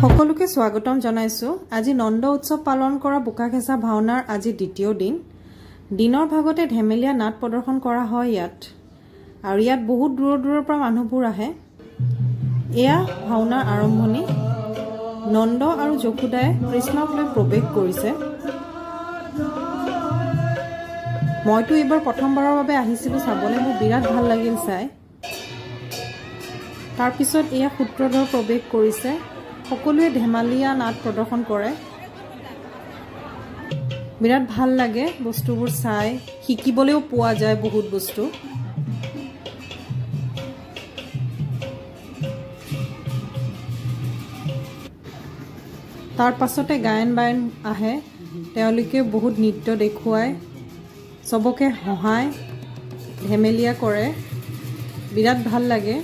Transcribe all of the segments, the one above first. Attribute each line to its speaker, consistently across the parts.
Speaker 1: সকলোকে স্বাগতম জনাইছো। আজি নন্দ উৎসৱ পালন কৰা বোকাখেঁচা ভাওনাৰ আজি দ্বিতীয় দিন। দিনৰ ভাগতে ধেমেলীয়া নাট প্ৰদৰ্শন কৰা হয় ইয়াত, আৰু ইয়াত বহুত দূৰৰ পৰা মানুহবোৰ আহে। এয়া ভাওনাৰ আৰম্ভণি। নন্দ আৰু যশোদাই কৃষ্ণক লৈ প্ৰৱেশ কৰিছে। মইতো এইবাৰ প্ৰথমবাৰৰ বাবে আহিছিলো চাবলৈ, মোৰ বিৰাট ভাল লাগিল চাই। তাৰ পিছত এয়া সূত্ৰধৰ প্ৰৱেশ কৰিছে। সকলোৱে ধেমালীয়া নাট প্ৰদৰ্শন কৰে। বিৰাট ভাল লাগে বস্তুবোৰ চাই, শিকিবলৈও পোৱা যায় বহুত বস্তু। তাৰ পাছতে গায়ন বায়ন আহে, তেওঁলোকে বহুত নৃত্য দেখুৱায়, চবকে হহায়, ধেমেলীয়া কৰে। বিৰাট ভাল লাগে।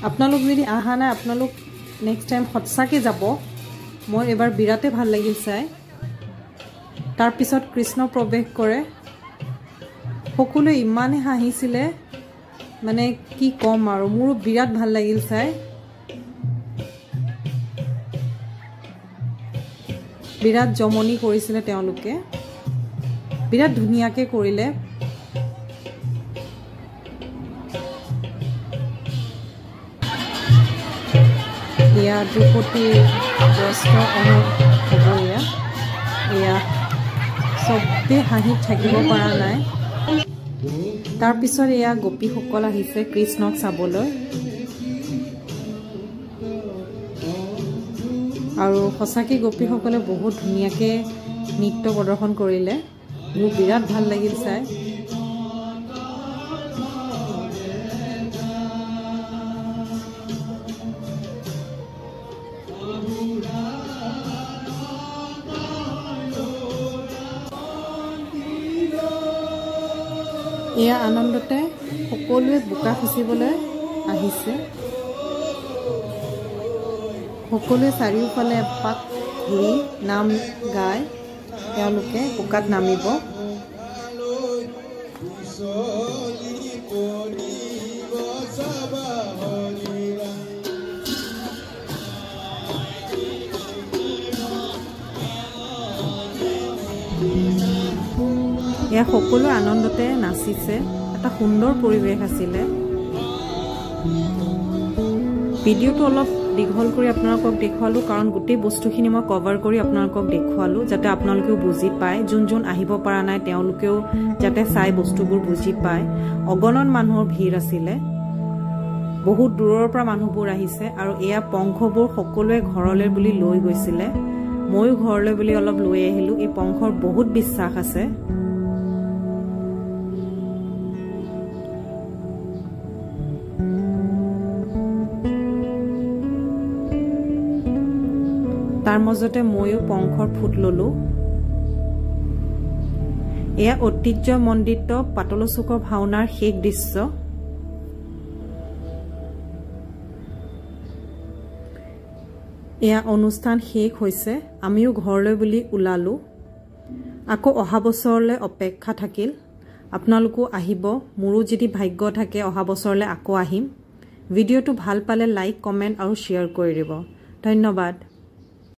Speaker 1: আপোনালোক যদি অহা নাই, আপোনালোক নেক্সট টাইম সঁচাকৈ যাব। মোৰ এবাৰ বিৰাটে ভাল লাগিল চাই। তাৰপিছত কৃষ্ণ প্ৰৱেশ কৰে। সকলোৱে ইমানেই হাঁহিছিলে, মানে কি ক'ম আৰু, মোৰো বিৰাট ভাল লাগিল চাই। বিৰাট জমনি কৰিছিলে তেওঁলোকে, বিৰাট ধুনীয়াকৈ কৰিলে। এয়া দ্ৰুপদীৰ বস্ত্ৰ হ'ব এয়া চবেই হাঁহিত থাকিব পৰা নাই। তাৰপিছত এয়া গোপীসকল আহিছে কৃষ্ণক চাবলৈ, আৰু সঁচাকৈ গোপীসকলে বহুত ধুনীয়াকৈ নৃত্য প্ৰদৰ্শন কৰিলে। মোৰ বিৰাট ভাল লাগিল চাই। এয়া আনন্দতে সকলোৱে বোকা খচিবলৈ আহিছে। সকলোৱে চাৰিওফালে এপাক ঘূৰি নাম গাই তেওঁলোকে বোকাত নামিব। এয়া সকলো আনন্দতে নাচিছে। এটা সুন্দৰ পৰিৱেশ আছিলে। ভিডিঅ'টো অলপ দীঘল কৰি আপোনালোকক দেখুৱালোঁ, কাৰণ গোটেই বস্তুখিনি মই কভাৰ কৰি আপোনালোকক দেখুৱালোঁ, যাতে আপোনালোকেও বুজি পায়। যোন আহিব পৰা নাই তেওঁলোকেও যাতে চাই বস্তুবোৰ বুজি পায়। অগণন মানুহৰ ভিৰ আছিলে, বহুত দূৰৰ পৰা মানুহবোৰ আহিছে। আৰু এয়া পংখবোৰ সকলোৱে ঘৰলৈ বুলি লৈ গৈছিলে। ময়ো ঘৰলৈ বুলি অলপ লৈ আহিলোঁ। এই পংখৰ বহুত বিশ্বাস আছে। তাৰ মাজতে ময়ো পংখৰ ফুট ললো। এয়া ঐতিহ্যমণ্ডিত পাতলচুকৰ ভাওনাৰ শেষ দৃশ্য। এয়া অনুষ্ঠান শেষ হৈছে। আমিও ঘৰলৈ বুলি ওলালো। আকৌ অহা বছৰলৈ অপেক্ষা থাকিল। আপোনালোকো আহিব। মোৰো যদি ভাগ্য থাকে অহা বছৰলৈ আকৌ আহিম। ভিডিঅ'টো ভাল পালে লাইক, কমেণ্ট আৰু শ্বেয়াৰ কৰি দিব। ধন্যবাদ।